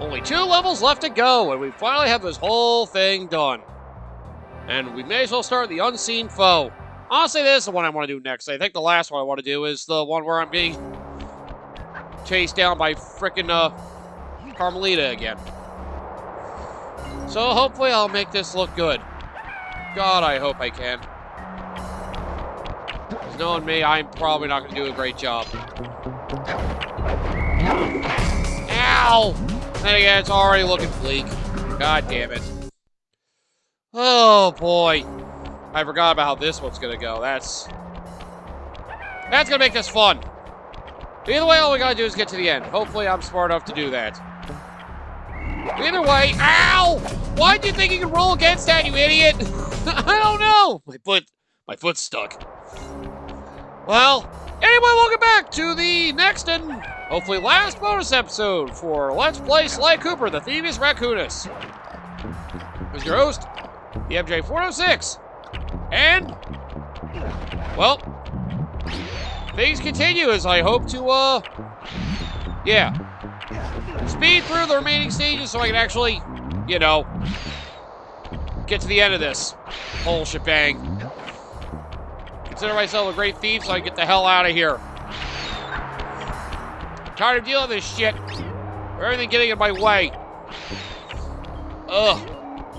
Only 2 levels left to go, and we finally have this whole thing done. And we may as well start the unseen foe. Honestly, this is the one I want to do next. I think the last one I want to do is the one where I'm being chased down by frickin' Carmelita again. So hopefully I'll make this look good. God, I hope I can. Because knowing me, I'm probably not going to do a great job. Ow! Then again, it's already looking bleak. God damn it. Oh, boy. I forgot about how this one's going to go. That's going to make this fun. Either way, all we got to do is get to the end. Hopefully, I'm smart enough to do that. Either way, ow! Why do you think you can roll against that, you idiot? I don't know. My foot's stuck. Well, anyway, welcome back to the next and hopefully last bonus episode for Let's Play Sly Cooper, the Thievius Raccoonus. Who's your host, the MJ406. And, well, things continue as I hope to, speed through the remaining stages so I can actually, you know, get to the end of this whole shebang. Consider myself a great thief so I can get the hell out of here. I'm tired of dealing with this shit. Everything getting in my way. Ugh.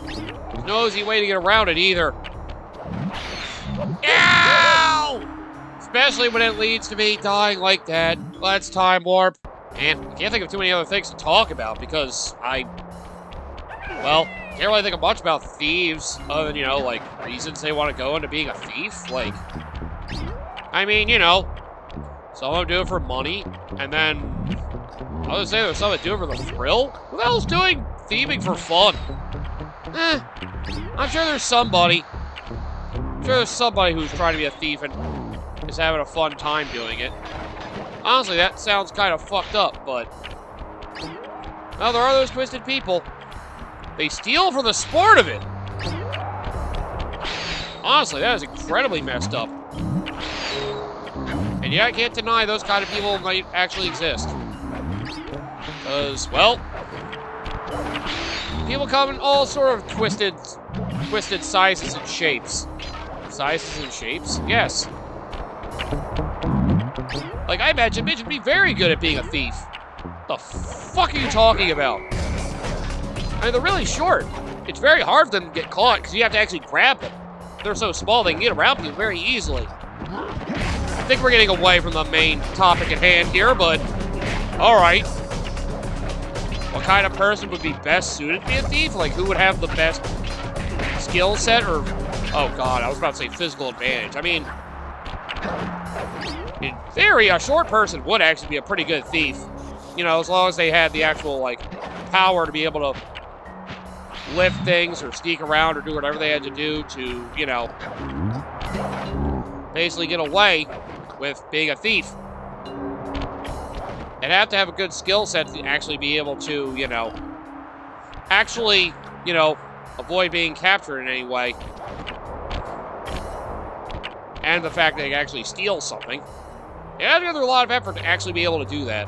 There's no easy way to get around it either. Ow! Especially when it leads to me dying like that. Let's time warp. And I can't think of too many other things to talk about because can't really think of much about thieves other than, you know, like, reasons they want to go into being a thief. Like, I mean, you know, some of them do it for money, and then others say there's some that do it for the thrill. Who the hell's doing thieving for fun? I'm sure there's somebody. I'm sure there's somebody who's trying to be a thief and is having a fun time doing it. Honestly, that sounds kind of fucked up, but well, there are those twisted people. They steal for the sport of it. Honestly, that is incredibly messed up. And yeah, I can't deny those kind of people might actually exist. Because, well, people come in all sort of twisted sizes and shapes. Sizes and shapes? Yes. Like, I imagine Midge would be very good at being a thief. What the fuck are you talking about? I mean, they're really short. It's very hard for them to get caught because you have to actually grab them. They're so small they can get around people very easily. I think we're getting away from the main topic at hand here, but alright. What kind of person would be best suited to be a thief? Like, who would have the best skill set or... Oh god, I was about to say physical advantage. I mean... in theory, a short person would actually be a pretty good thief. You know, as long as they had the actual, like, power to be able to lift things or sneak around or do whatever they had to do to, you know, basically get away with being a thief. They'd have to have a good skill set to actually be able to, you know, avoid being captured in any way. And the fact that they can actually steal something. It has to go through a lot of effort to actually be able to do that.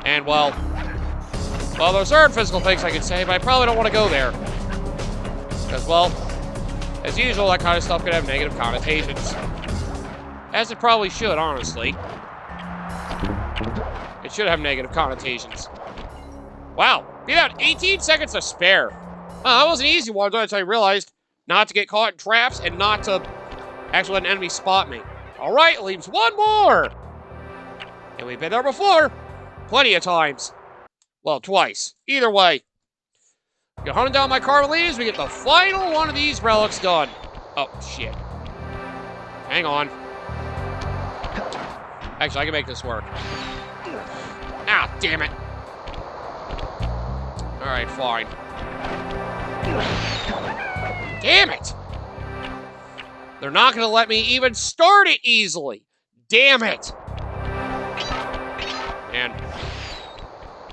And, well, there's certain physical things I could say, but I probably don't want to go there. Because, well, as usual, that kind of stuff could have negative connotations. As it probably should, honestly. It should have negative connotations. Wow, we got 18 seconds to spare. That was an easy one until I realized not to get caught in traps and not to actually let an enemy spot me. All right, leaves one more. And we've been there before. Plenty of times. Well, twice. Either way. Get hunting down my Carmelitas, we get the final one of these relics done. Oh, shit. Hang on. Actually, I can make this work. Ah, damn it. Alright, fine. Damn it! They're not going to let me even start it easily. Damn it! And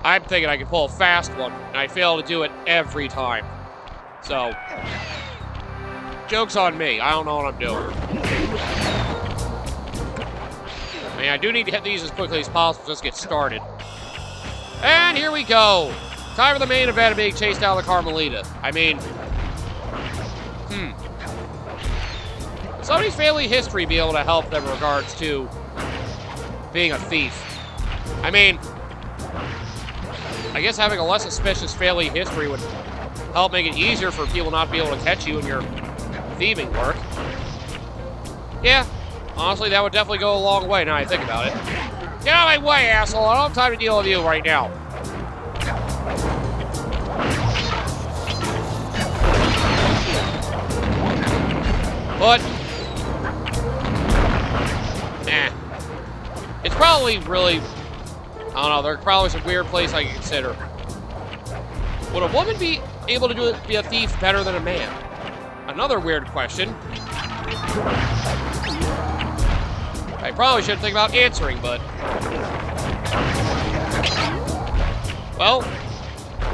I'm thinking I can pull a fast one, and I fail to do it every time. So, joke's on me. I don't know what I'm doing. I mean, I do need to hit these as quickly as possible just to get started. And here we go. Time for the main event of being chased down the Carmelita. I mean, would somebody's family history be able to help them in regards to being a thief? I mean, I guess having a less suspicious family history would help make it easier for people not to be able to catch you in your thieving work. Yeah, honestly, that would definitely go a long way now I think about it. Get out of my way, asshole. I don't have time to deal with you right now. But, it's probably really, I don't know, there's probably some weird place I can consider. Would a woman be able to be a thief better than a man? Another weird question. I probably should think about answering, but... Well,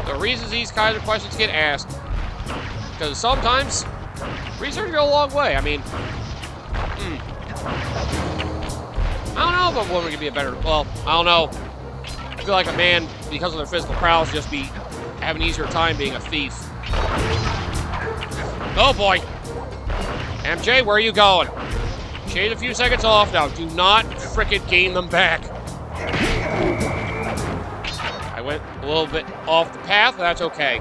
the reasons these kinds of questions get asked, because sometimes research goes a long way. I mean, I don't know if a woman could be a better, well, I don't know. I feel like a man, because of their physical prowess, just be having an easier time being a thief. Oh boy. MJ, where are you going? Shade a few seconds off now. Do not frickin' gain them back. I went a little bit off the path, but that's okay.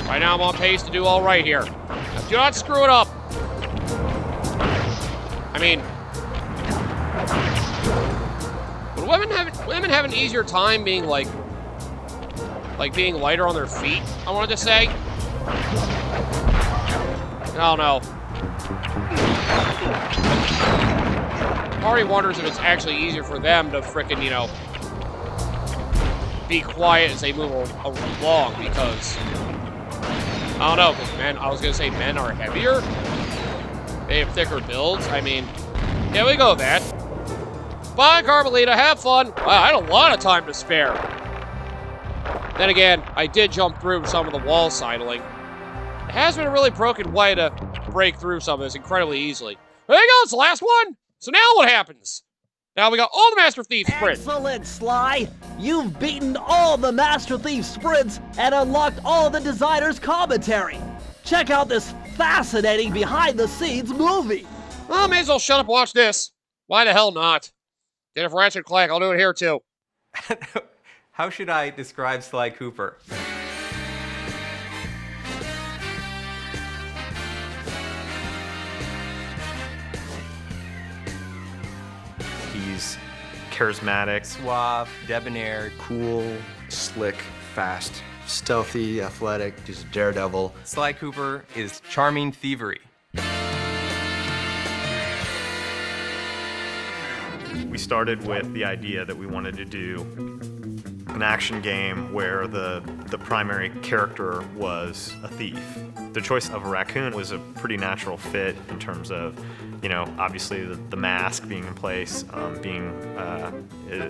Right now I'm on pace to do all right here. Now, do not screw it up. I mean, would women have an easier time being like being lighter on their feet, I wanted to say? I don't know. Part of me wonders if it's actually easier for them to frickin', you know, be quiet as they move along, because I don't know, because men, I was gonna say men are heavier. They have thicker builds. I mean, yeah, we go with that. Bye, Carmelita, have fun. Wow, I had a lot of time to spare. Then again, I did jump through some of the wall sidling. It has been a really broken way to break through some of this incredibly easily. There you go, it's the last one. So now what happens? Now we got all the Master Thief sprints. Excellent, Sly! You've beaten all the Master Thief sprints and unlocked all the designer's commentary. Check out this fascinating behind-the-scenes movie. Well, I may as well shut up and watch this. Why the hell not? Did it for Ratchet & Clank, I'll do it here too. How should I describe Sly Cooper? He's charismatic, Suave, debonair, Cool, slick, fast, stealthy, athletic, just a daredevil. Sly Cooper is charming thievery. We started with the idea that we wanted to do an action game where the primary character was a thief. The choice of a raccoon was a pretty natural fit in terms of, you know, obviously the mask being in place, being,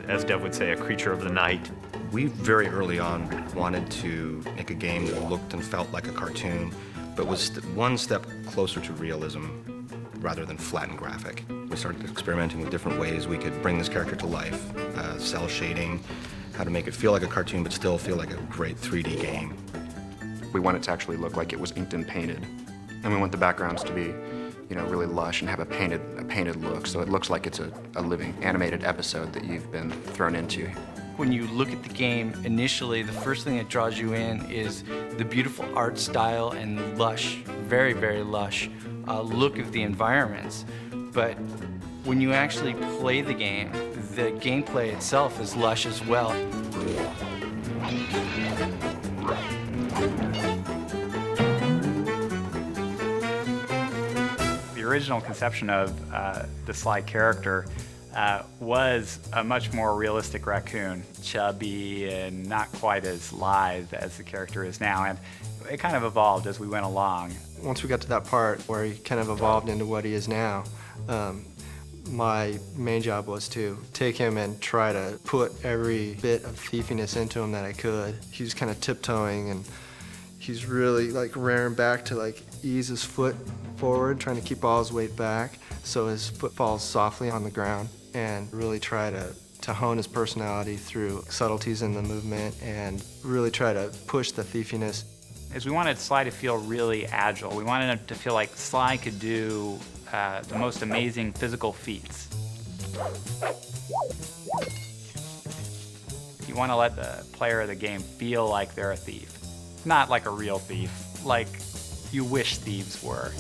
as Dev would say, a creature of the night. We very early on wanted to make a game that looked and felt like a cartoon, but was one step closer to realism rather than flat and graphic. We started experimenting with different ways we could bring this character to life, cell shading, how to make it feel like a cartoon but still feel like a great 3D game. We want it to actually look like it was inked and painted. And we want the backgrounds to be, you know, really lush and have a painted look, so it looks like it's a living animated episode that you've been thrown into. When you look at the game, initially, the first thing that draws you in is the beautiful art style and lush, very, very lush look of the environments. But when you actually play the gameplay itself is lush as well. The original conception of the Sly character was a much more realistic raccoon, chubby and not quite as lithe as the character is now, and it kind of evolved as we went along. Once we got to that part where he kind of evolved into what he is now, my main job was to take him and try to put every bit of thiefiness into him that I could. He was kind of tiptoeing, and he's really like rearing back to like ease his foot forward, trying to keep all his weight back so his foot falls softly on the ground, and really try to to hone his personality through subtleties in the movement and really try to push the thiefiness. Is we wanted Sly to feel really agile. We wanted him to feel like Sly could do the most amazing physical feats. You want to let the player of the game feel like they're a thief. Not like a real thief, like you wish thieves were.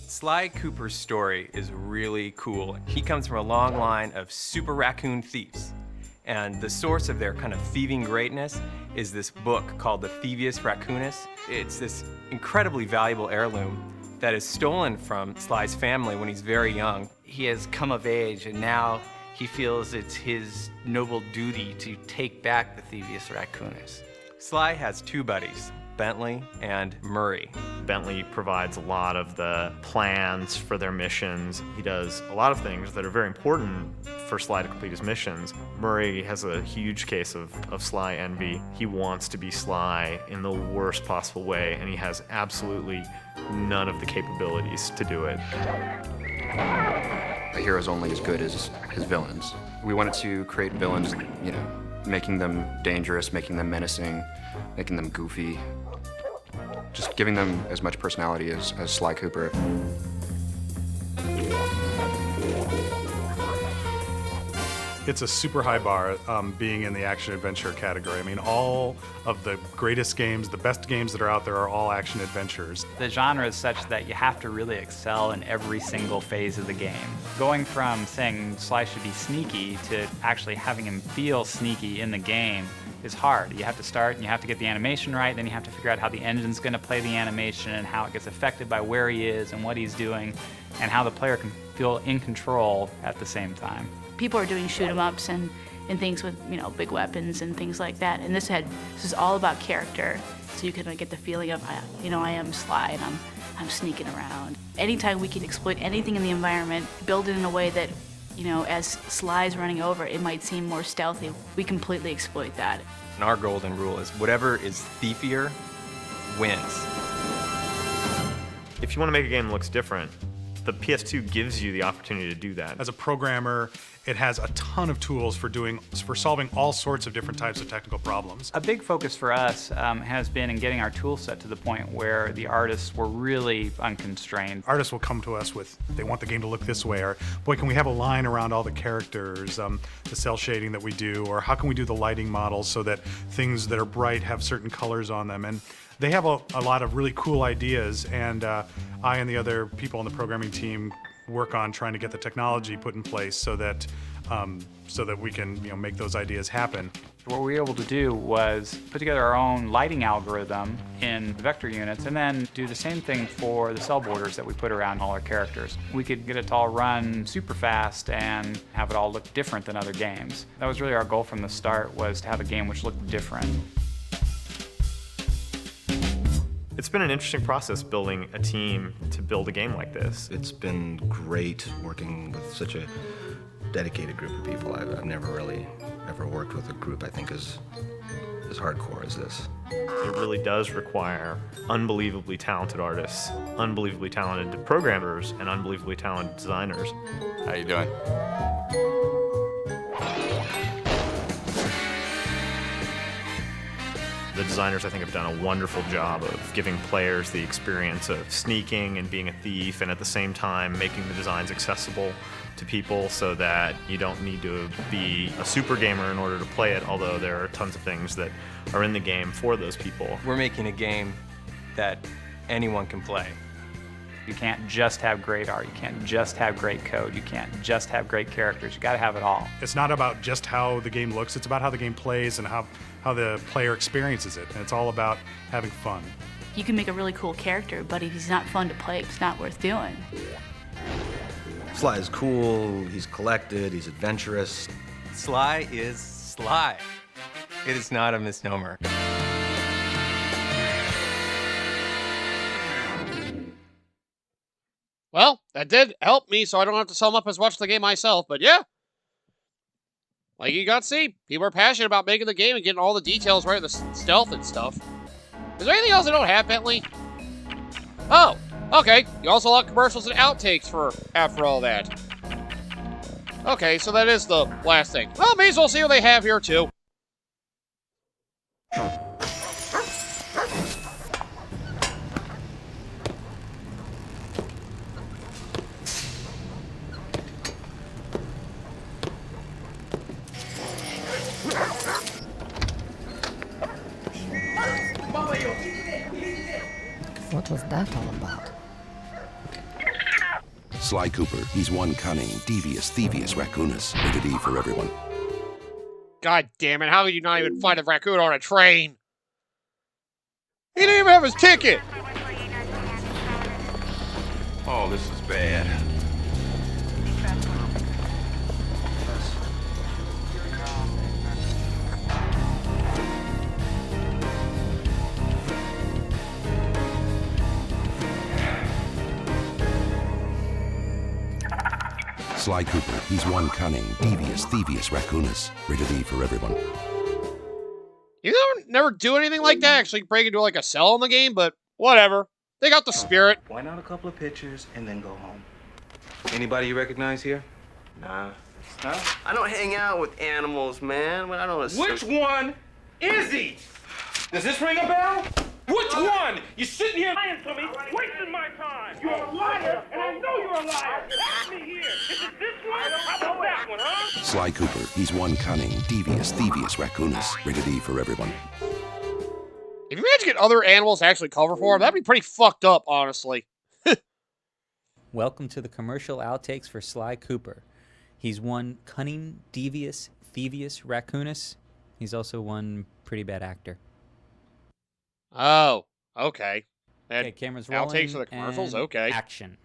Sly Cooper's story is really cool. He comes from a long line of super raccoon thieves. And the source of their kind of thieving greatness is this book called the Thievius Raccoonus. It's this incredibly valuable heirloom that is stolen from Sly's family when he's very young. He has come of age, and now he feels it's his noble duty to take back the Thievius Raccoonus. Sly has two buddies, Bentley and Murray. Bentley provides a lot of the plans for their missions. He does a lot of things that are very important for Sly to complete his missions. Murray has a huge case of Sly envy. He wants to be Sly in the worst possible way, and he has absolutely none of the capabilities to do it. A hero's only as good as his villains. We wanted to create villains, you know, making them dangerous, making them menacing, making them goofy. Just giving them as much personality as Sly Cooper. It's a super high bar being in the action-adventure category. I mean, all of the greatest games, the best games that are out there are all action-adventures. The genre is such that you have to really excel in every single phase of the game. Going from saying Sly should be sneaky to actually having him feel sneaky in the game is hard. You have to start and you have to get the animation right, then you have to figure out how the engine's going to play the animation and how it gets affected by where he is and what he's doing and how the player can feel in control at the same time. People are doing shoot-'em-ups and things with, you know, big weapons and things like that, and this is all about character, so you can get the feeling of, you know, I am Sly and I'm sneaking around. Anytime we can exploit anything in the environment, build it in a way that, you know, as Sly's running over, it might seem more stealthy. We completely exploit that. And our golden rule is whatever is thiefier wins. If you want to make a game that looks different, the PS2 gives you the opportunity to do that. As a programmer, it has a ton of tools for solving all sorts of different types of technical problems. A big focus for us has been in getting our tool set to the point where the artists were really unconstrained. Artists will come to us with, they want the game to look this way, or boy, can we have a line around all the characters, the cell shading that we do, or how can we do the lighting models so that things that are bright have certain colors on them. And they have a lot of really cool ideas, and I and the other people on the programming team work on trying to get the technology put in place so that we can, you know, make those ideas happen. What we were able to do was put together our own lighting algorithm in vector units and then do the same thing for the cell borders that we put around all our characters. We could get it to all run super fast and have it all look different than other games. That was really our goal from the start, was to have a game which looked different. It's been an interesting process building a team to build a game like this. It's been great working with such a dedicated group of people. I've never really ever worked with a group I think as hardcore as this. It really does require unbelievably talented artists, unbelievably talented programmers, and unbelievably talented designers. How you doing? The designers, I think, have done a wonderful job of giving players the experience of sneaking and being a thief, and at the same time making the designs accessible to people so that you don't need to be a super gamer in order to play it, although there are tons of things that are in the game for those people. We're making a game that anyone can play. You can't just have great art, you can't just have great code, you can't just have great characters, you gotta have it all. It's not about just how the game looks, it's about how the game plays and how the player experiences it, and it's all about having fun. You can make a really cool character, but if he's not fun to play, it's not worth doing. Sly is cool, he's collected, he's adventurous. Sly is Sly. It is not a misnomer. Well, that did help me, so I don't have to sum up as much of the game myself, but yeah. Like you got to see, people are passionate about making the game and getting all the details right, the stealth and stuff. Is there anything else I don't have, Bentley? Oh, Okay, you also unlock commercials and outtakes after all that. Okay, so that is the last thing. Well, may as well see what they have here, too. What was that all about? Sly Cooper, he's one cunning, devious Thievius Raccoonus. Rated E for everyone. God damn it, how did you not even find a raccoon on a train? He didn't even have his ticket! Oh, this is bad. Sly Cooper, he's one cunning, devious Thievius Raccoonus. Rated E for everyone. You never do anything like that, actually break into like a cell in the game, but whatever. They got the spirit. Why not a couple of pictures and then go home? Anybody you recognize here? Nah. No? I don't hang out with animals, man. I don't. Which one is he? Does this ring a bell? Which one? You're sitting here lying to me, wasting my time. You're a liar, and I know you're a liar. Ask me here. Is it this one? How about that one, huh? Sly Cooper, he's one cunning, devious Thievius Raccoonus. Rated E for everyone. If you manage to get other animals to actually cover for him, that'd be pretty fucked up, honestly. Welcome to the commercial outtakes for Sly Cooper. He's one cunning, devious Thievius Raccoonus. He's also one pretty bad actor. Oh, okay. Okay, camera's rolling. Outtakes for the commercials? And okay. Action.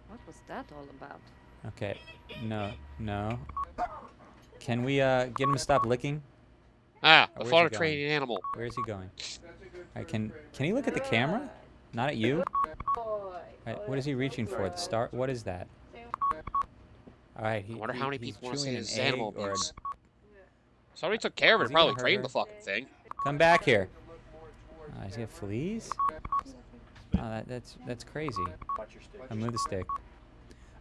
What was that all about? Okay, no. Can we get him to stop licking? Ah, Or the where's fun he of going? training an animal. Where is he going? Alright, can he look at the camera? Not at you? Alright, what is he reaching for? The star? What is that? Alright, I wonder how many he's people want to see chewing this an egg animal or abuse. Somebody took care of it, Is he probably gonna hurt trained her? the fucking thing. Come back here. Does he have fleas? Oh, that's crazy. I move the stick.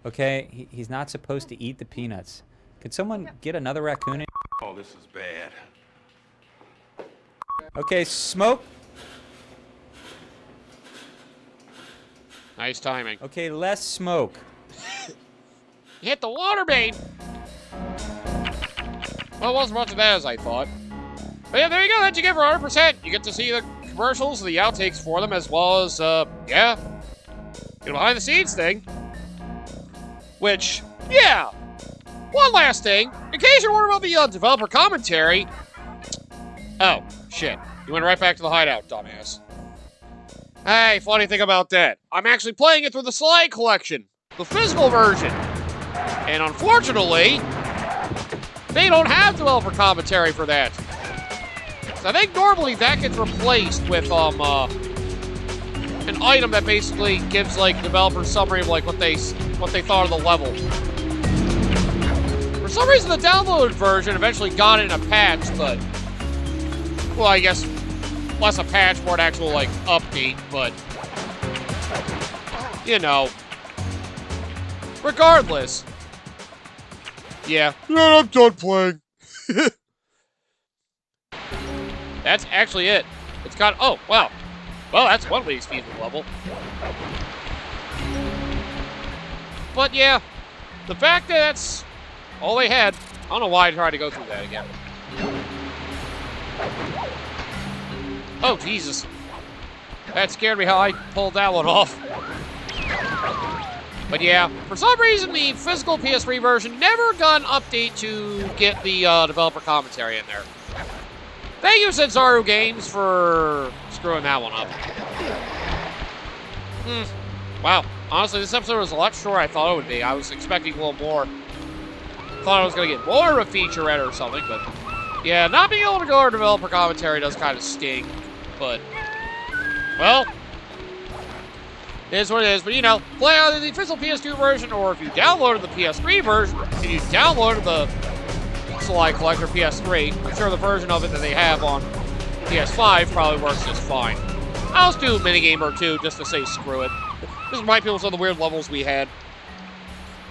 Okay, he's not supposed to eat the peanuts. Could someone get another raccoon in? Oh, this is bad. Okay, smoke. Nice timing. Okay, less smoke. You hit the water main! Well, it wasn't much of that as I thought. But yeah, there you go. That's you get for 100%. You get to see the commercials, the outtakes for them, as well as, yeah, get a behind-the-scenes thing. Which, yeah. One last thing. In case you're wondering about the developer commentary. Oh, shit. You went right back to the hideout, dumbass. Hey, funny thing about that. I'm actually playing it through the Slide Collection. The physical version. And unfortunately, they don't have developer commentary for that. So I think normally that gets replaced with an item that basically gives like developer summary of like what they thought of the level. For some reason, the downloaded version eventually got in a patch, but well, I guess less a patch, more an actual like update. But you know, regardless, yeah, I'm done playing. That's actually it. It's got, oh, wow. Well, that's one way to speed the level. But yeah, the fact that that's all they had, I don't know why I tried to go through that again. Oh, Jesus. That scared me how I pulled that one off. But yeah, for some reason, the physical PS3 version never got an update to get the developer commentary in there. Thank you, Zenzaru Games, for screwing that one up. Wow. Honestly, this episode was a lot shorter than I thought it would be. I was expecting a little more. Thought I was going to get more of a featurette or something, but yeah, not being able to go over developer commentary does kind of sting. But, well, it is what it is. But, you know, play either the official PS2 version, or if you downloaded the PS3 version, and you downloaded the Sly Collector PS3, I'm sure the version of it that they have on PS5 probably works just fine. I'll just do a minigame or two just to say screw it. Just remind people of some of the weird levels we had.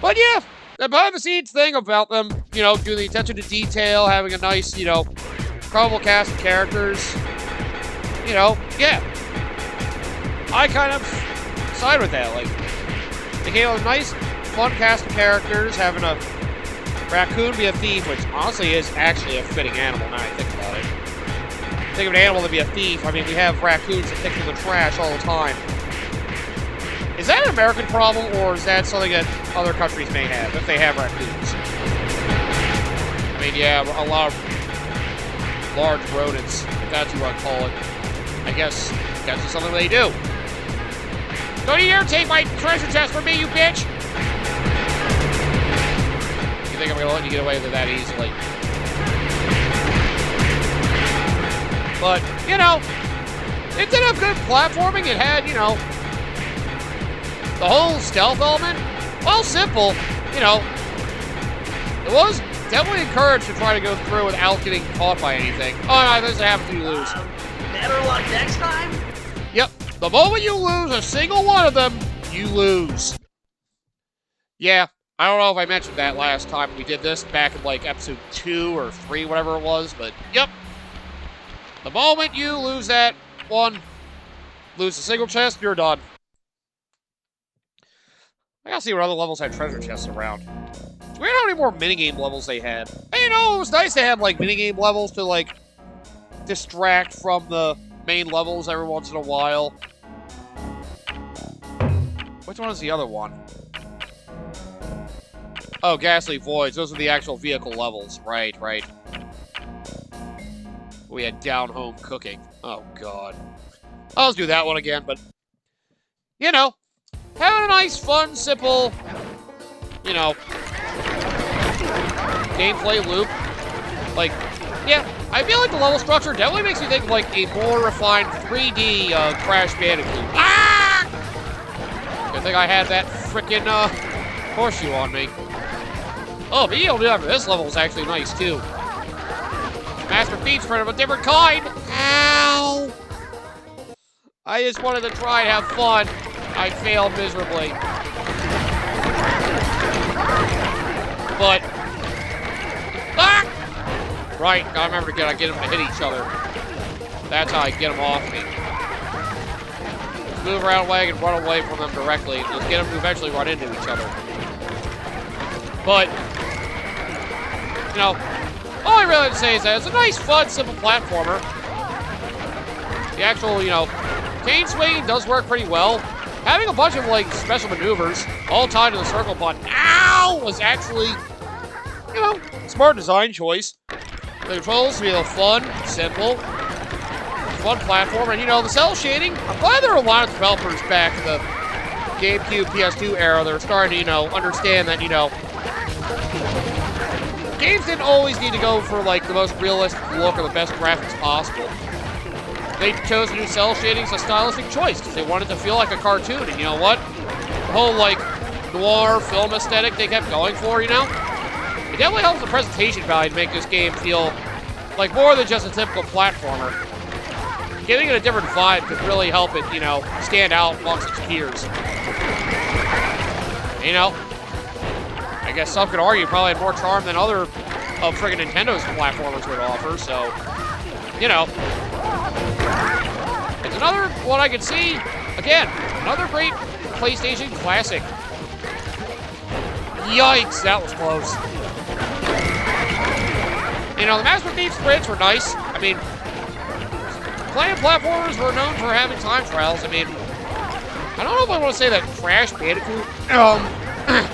But yeah, the behind-the-scenes thing about them, you know, doing the attention to detail, having a nice, you know, probable cast of characters, you know, yeah. I kind of side with that. Like, they came out with a nice, fun cast of characters, having a raccoon be a thief, which honestly is actually a fitting animal now I think about it. Think of an animal to be a thief. I mean, we have raccoons that pick through the trash all the time. Is that an American problem, or is that something that other countries may have, if they have raccoons? I mean, yeah, a lot of large rodents, if that's what you want to call it. I guess that's just something they do. Don't you dare take my treasure chest from me, you bitch! You think I'm gonna let you get away with it that easily? But, you know, it did have good platforming. It had, you know, the whole stealth element, well, simple, you know, it was definitely encouraged to try to go through without getting caught by anything. Oh, no, this happens to you lose. Better luck next time? Yep, the moment you lose a single one of them, you lose. Yeah, I don't know if I mentioned that last time we did this, back in, like, episode 2 or 3, whatever it was, but, yep. The moment you lose that one, lose a single chest, you're done. I gotta see what other levels had treasure chests around. It's weird how many more minigame levels they had. And, you know, it was nice to have, like, minigame levels to, like, distract from the main levels every once in a while. Which one is the other one? Oh, Ghastly Voids. Those are the actual vehicle levels. Right, right. We had down home cooking. Oh, God. I'll just do that one again, but, you know, having a nice, fun, simple, you know, gameplay loop. Like, yeah, I feel like the level structure definitely makes me think of, like, a more refined 3D Crash Bandicoot. Ah! Good thing I had that frickin' horseshoe on me. Oh, being able to do that for this level is actually nice, too. Master Thief's friend of a different kind. Ow! I just wanted to try and have fun. I failed miserably. But, ah! Right, gotta remember to get them to hit each other. That's how I get them off me. Just move around way and run away from them directly. Just get them to eventually run into each other. But, you know, all I really have to say is that it's a nice, fun, simple platformer. The actual, you know, cane swinging does work pretty well. Having a bunch of, like, special maneuvers all tied to the circle button, ow, was actually, you know, smart design choice. The controls feel fun, simple, fun platform, and, you know, the cell shading, I'm glad there are a lot of developers back in the GameCube, PS2 era that are starting to, you know, understand that, you know, games didn't always need to go for, like, the most realistic look or the best graphics possible. They chose to do cell shading as a stylistic choice because they wanted to feel like a cartoon, and you know what? The whole, like, noir film aesthetic they kept going for, you know? It definitely helps the presentation value to make this game feel like more than just a typical platformer. Giving it a different vibe could really help it, you know, stand out amongst its peers. You know? I guess some could argue probably had more charm than other of friggin' Nintendo's platformers would offer, so, you know. It's another one I could see, again, another great PlayStation classic. Yikes, that was close. You know, the Master Thief sprints were nice. I mean, playing platformers were known for having time trials. I mean, I don't know if I want to say that Crash Bandicoot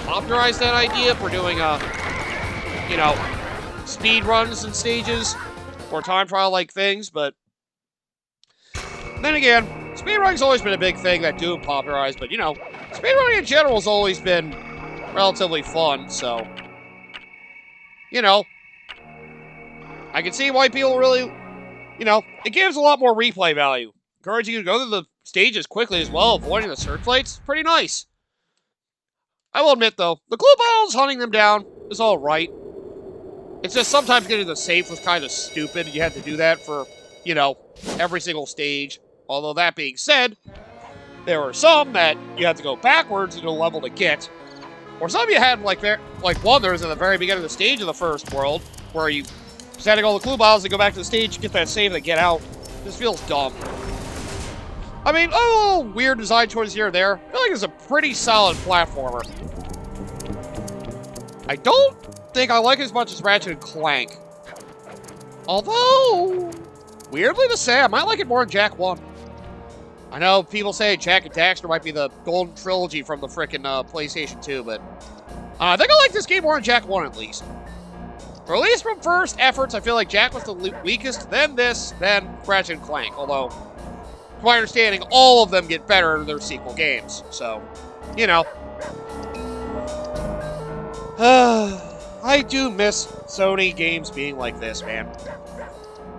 popularized that idea for doing, you know, speed runs and stages or time trial-like things, but then again, speedrunning's always been a big thing that Doom popularized, but, you know, speedrunning in general has always been relatively fun, so, you know, I can see why people really, you know, it gives a lot more replay value. Encouraging you to go through the stages quickly as well, avoiding the search lights. Pretty nice. I will admit, though, the clue battles hunting them down is alright. It's just sometimes getting the safe was kind of stupid. You had to do that for, you know, every single stage. Although that being said, there were some that you had to go backwards into a level to get. Or some you had, like one there was in the very beginning of the stage of the first world, where you just had to go to the clue bottles and go back to the stage, get that save, and get out. This feels dumb. I mean, oh, weird design choices here and there. I feel like it's a pretty solid platformer. I don't think I like it as much as Ratchet and Clank. Although, weirdly to say, I might like it more than Jak 1. I know people say Jak and Daxter might be the golden trilogy from the frickin' PlayStation 2, but I think I like this game more than Jak 1 at least. Or at least from first efforts, I feel like Jak was the weakest, then this, then Ratchet and Clank. Although, to my understanding, all of them get better in their sequel games. So, you know. I do miss Sony games being like this, man.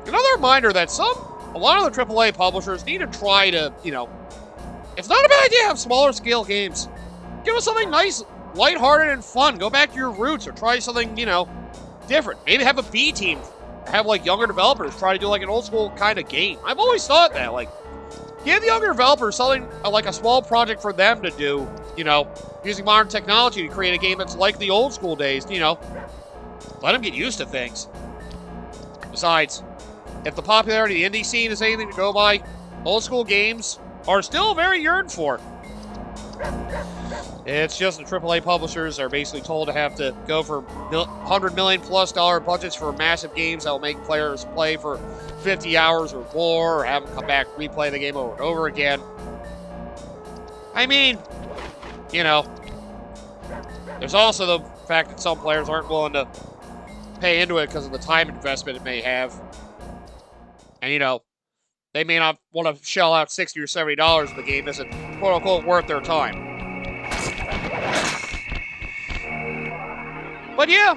Another reminder that a lot of the AAA publishers need to try to, you know, it's not a bad idea to have smaller scale games. Give us something nice, lighthearted, and fun. Go back to your roots or try something, you know, different. Maybe have a B team. Have, like, younger developers try to do, like, an old school kind of game. I've always thought that, like, give the younger developers something, like a small project for them to do, you know, using modern technology to create a game that's like the old school days, you know. Let them get used to things. Besides, if the popularity of the indie scene is anything to go by, old school games are still very yearned for. It's just the AAA publishers are basically told to have to go for $100 million+ budgets for massive games that will make players play for 50 hours or more, or have them come back, replay the game over and over again. I mean, you know, there's also the fact that some players aren't willing to pay into it because of the time investment it may have. And, you know, they may not want to shell out $60 or $70 if the game isn't, quote-unquote, worth their time. But yeah,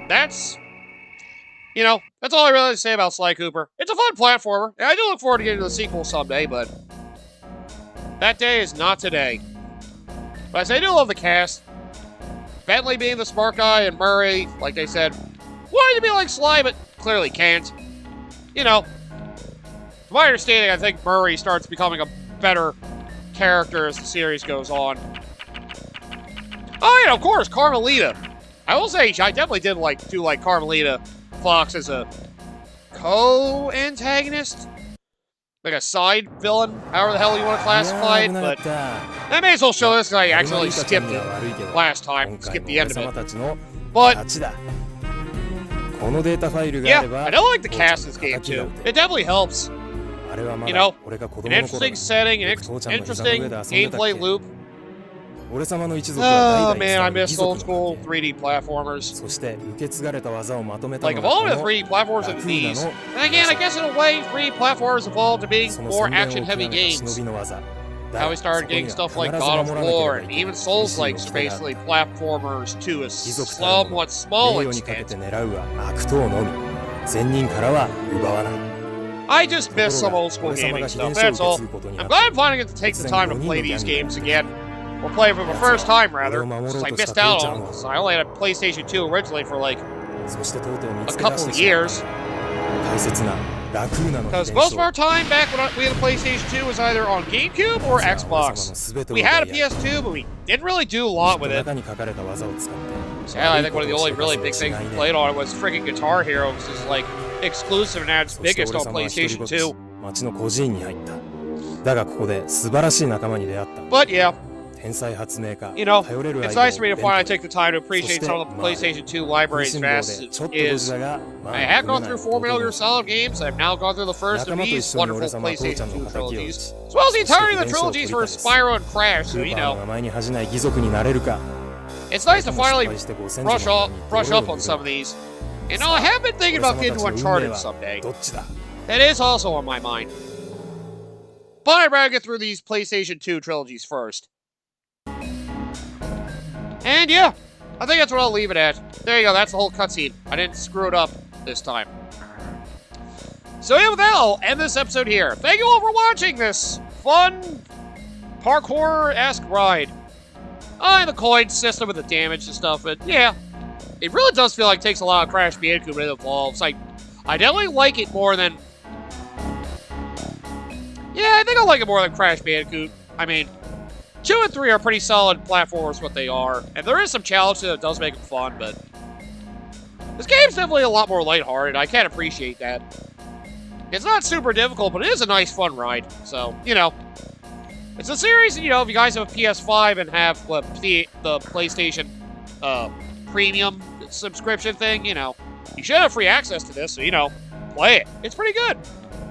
that's, you know, that's all I really have to say about Sly Cooper. It's a fun platformer, and I do look forward to getting to the sequel someday, but that day is not today. But I say I do love the cast. Bentley being the smart guy, and Murray, like they said, wanted to be like Sly, but clearly can't. You know, from my understanding, I think Murray starts becoming a better character as the series goes on. Oh, yeah, of course, Carmelita. I will say, I definitely did like Carmelita Fox as a co-antagonist. Like a side villain, however the hell you want to classify it, but I may as well show this because I accidentally skipped it last time, skipped the end of it. But, yeah, I don't like the cast in this game too. It definitely helps. You know, an interesting setting, an interesting gameplay loop. Oh man, I miss old school 3D platformers. Like, of all the 3D platformers in these, and again, I guess in a way, 3D platformers evolved to being more action-heavy games. Now we started getting stuff like God of War, and even Souls-likes are basically platformers to a somewhat small extent. I just miss some old school gaming stuff, that's all. I'm glad I'm finally going to take the time to play these games again. Or play for the first time, rather, since I missed out on them. So I only had a PlayStation 2 originally for, like, a couple of years. Because most of our time back when we had a PlayStation 2 was either on GameCube or Xbox. We had a PS2, but we didn't really do a lot with it. Yeah, I think one of the only really big things we played on it was freaking Guitar Hero, which is, like, exclusive and at its biggest on PlayStation 2. But yeah. You know, it's nice for me to finally take the time to appreciate some of the PlayStation 2 library as fast as it is. I have gone through 4 Metal Gear Solid games. I've now gone through the first of these wonderful PlayStation 2 trilogies, as well as the entirety of the trilogies for Spyro and Crash, so you know. It's nice to finally brush up on some of these. And I have been thinking about getting to Uncharted someday. That is also on my mind. But I'd rather get through these PlayStation 2 trilogies first. And yeah, I think that's what I'll leave it at. There you go, that's the whole cutscene. I didn't screw it up this time. So yeah, with that, I'll end this episode here. Thank you all for watching this fun parkour-esque ride. And the coin system with the damage and stuff, but yeah. It really does feel like it takes a lot of Crash Bandicoot when it evolves. I definitely like it more than... Yeah, I think I like it more than Crash Bandicoot. I mean, 2 and 3 are pretty solid platformers, what they are. And there is some challenge that does make them fun, but this game's definitely a lot more lighthearted. I can appreciate that. It's not super difficult, but it is a nice, fun ride. So, you know, it's a series, you know, if you guys have a PS5 and have the PlayStation Premium subscription thing, you know, you should have free access to this, so, you know, play it. It's pretty good.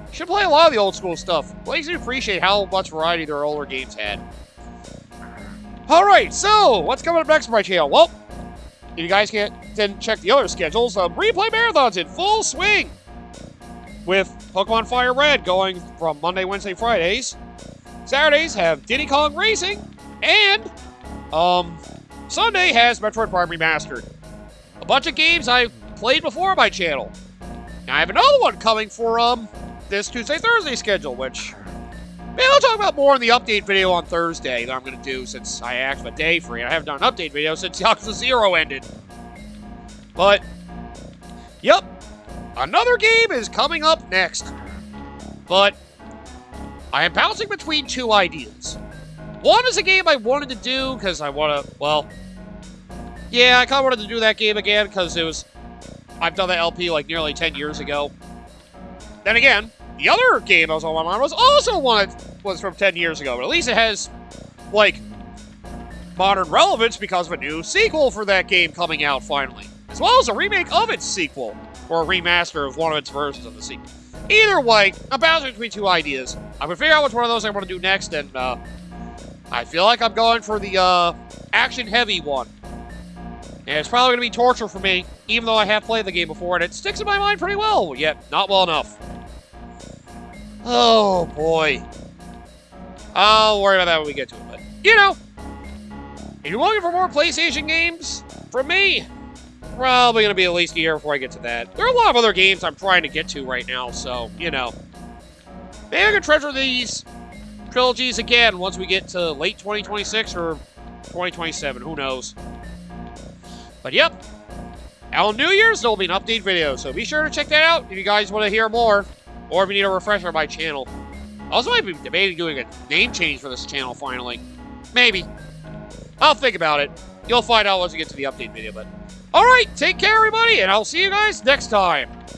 You should play a lot of the old school stuff. It makes you appreciate how much variety their older games had. Alright, so, what's coming up next for my channel? Well, if you guys didn't check the other schedules, replay marathons in full swing! With Pokemon Fire Red going from Monday, Wednesday, Fridays. Saturdays have Diddy Kong Racing, and Sunday has Metroid Prime Remastered. A bunch of games I've played before on my channel. Now I have another one coming for this Tuesday, Thursday schedule, which maybe I'll talk about more in the update video on Thursday that I'm going to do since I have a day free. I haven't done an update video since Yakuza 0 ended. But, yep, another game is coming up next. But I am bouncing between 2 ideas. One is a game I wanted to do because I want to, well, yeah, I kind of wanted to do that game again because I've done that LP like nearly 10 years ago. Then again, the other game I was on my mind was also one that was from 10 years ago, but at least it has, like, modern relevance because of a new sequel for that game coming out finally, as well as a remake of its sequel, or a remaster of one of its versions of the sequel. Either way, I'm bouncing between 2 ideas. I'm going to figure out which one of those I want to do next, and I feel like I'm going for the action-heavy one. And it's probably going to be torture for me, even though I have played the game before, and it sticks in my mind pretty well, yet not well enough. Oh, boy. I'll worry about that when we get to it, but, you know, if you're looking for more PlayStation games from me, probably going to be at least a year before I get to that. There are a lot of other games I'm trying to get to right now, so, you know. Maybe I can treasure these trilogies again once we get to late 2026 or 2027, who knows. But yep, on New Year's there will be an update video, so be sure to check that out if you guys want to hear more, or if you need a refresher on my channel. I also might be debating doing a name change for this channel finally. Maybe. I'll think about it. You'll find out once we get to the update video, but alright, take care everybody, and I'll see you guys next time.